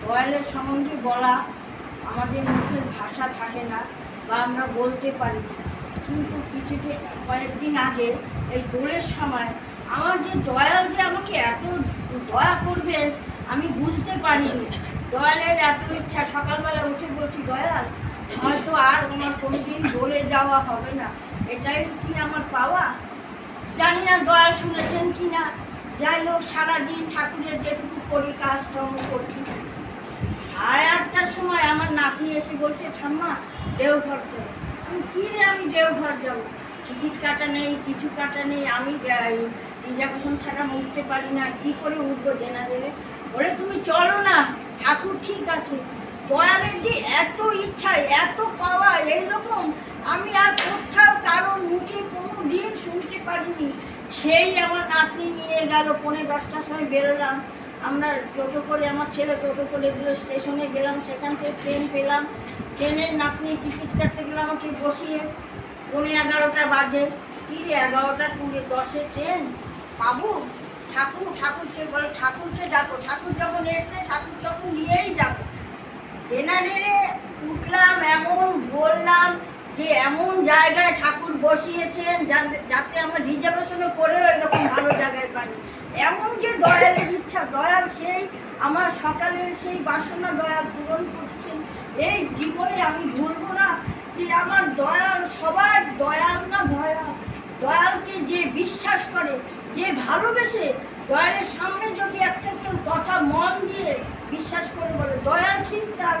দয়ালের সম্বন্ধে বলা আমাদের মুখের ভাষা থাকে না বা আমরা বলতে পারি না, কিন্তু কয়েকদিন আগে এই দোলের সময় আমার যে দয়াল যে আমাকে এত দয়া করবেন আমি বুঝতে পারিনি। দয়ালের এত ইচ্ছা, সকালবেলা উঠে বলছি দয়াল হয়তো আর আমার কোনোদিন দোলে যাওয়া হবে না, এটাই কি আমার পাওয়া। জানি না দয়াল শুনেছেন কি না। যাই হোক, সারাদিন ঠাকুরের যেটুকু করি কাজকর্ম করছি। 8:30টার সময় আমার নাতনি এসে বলছে ঠাম্মা দেওঘর চলো। আমি কী রে, আমি দেওঘর যাবো? টিকিট কাটা নেই, কিছু কাটা নেই, আমি রিজার্ভেশন ছাড়া উঠতে পারি না, কী করে উঠবো জেনারেলে? বলে তুমি চলো না, ঠাকুর ঠিক আছে। দয়ালের যে এত ইচ্ছা, এত পাওয়া এইরকম আমি আর কোথাও কারোর মুখে কোনো দিন শুনতে পারিনি। সেই আমার নাতনি নিয়ে গেল, 9:30টার সময় বেরোলাম আমরা টোটো করে, আমার ছেলে টোটো করে স্টেশনে গেলাম, সেখান থেকে ট্রেন পেলাম। ট্রেনের নাতনি টিকিট কাটতে গেলাম, আমাকে বসিয়ে 11:15 বাজে। কি রে 11:10 ট্রেন পাবো? ঠাকুরকে বলে ঠাকুরকে ডাকো, ঠাকুর যখন এসছে ঠাকুর তখন নিয়েই যাবো। জেনারেলে উঠলাম, এমন বললাম যে এমন জায়গায় ঠাকুর বসিয়েছেন যাতে আমরা রিজার্ভেশনও করেও এরকম ভালো জায়গায় পাই। এমন যে দয়ালের ইচ্ছা, দয়াল সেই আমার সকালের সেই বাসনা দয়াল পূরণ করছেন। এই জীবনে আমি ভুলবো না যে আমার দয়াল সবার দয়াল না দয়াল। দয়ালকে যে বিশ্বাস করে, যে ভালোবেসে, দয়ালের সামনে যদি একটা কেউ কথা মন দিয়ে বিশ্বাস করে বলে দয়াল ঠিক তার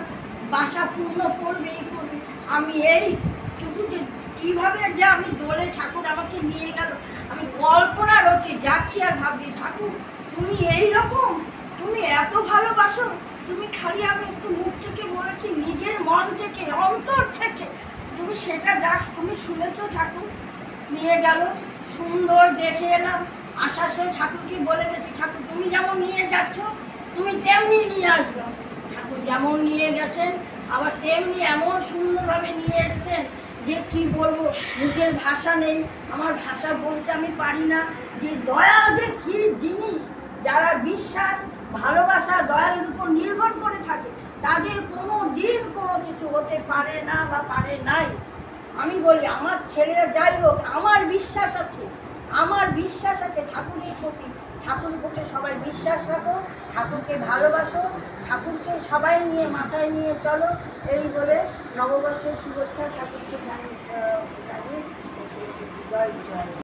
বাসা পূর্ণ করবেই করবে। আমি এইটুকুতে কীভাবে যে আমি দোলে ঠাকুর আমাকে নিয়ে গেল, আমি কল্পনা রয়েছি যাচ্ছি আর ভাবছি ঠাকুর তুমি এই রকম, তুমি এত ভালোবাসো, তুমি খালি আমি একটু মুখ থেকে বলেছি, নিজের মন থেকে অন্তর থেকে তুমি সেটা ডাক, তুমি শুনেছো ঠাকুর। নিয়ে গেল, সুন্দর দেখে এলাম। আসার সময় ঠাকুরকে বলে গেছি ঠাকুর তুমি যেমন নিয়ে যাচ্ছ তুমি তেমনি নিয়ে আসবে। ঠাকুর যেমন নিয়ে গেছেন আবার তেমনি এমন সুন্দরভাবে নিয়ে এসছেন যে কি বলবো, মুখের ভাষা নেই, আমার ভাষা বলতে আমি পারি না যে দয়া যে কী জিনিস। যারা বিশ্বাস ভালোবাসা দয়ালের উপর নির্ভর করে থাকে তাদের কোনো দিন কোনো কিছু হতে পারে না বা পারে নাই। আমি বলি আমার ছেলেরা যাই হোক, আমার বিশ্বাস আছে, আমার বিশ্বাস আছে ঠাকুরের প্রতি। ঠাকুরের প্রতি সবাই বিশ্বাস রাখো, ঠাকুরকে ভালোবাসো, ঠাকুরকে সবাই নিয়ে মাথায় নিয়ে চলো। এই বলে নববর্ষের শুভেচ্ছা ঠাকুরকে জানিয়ে জয় জয়।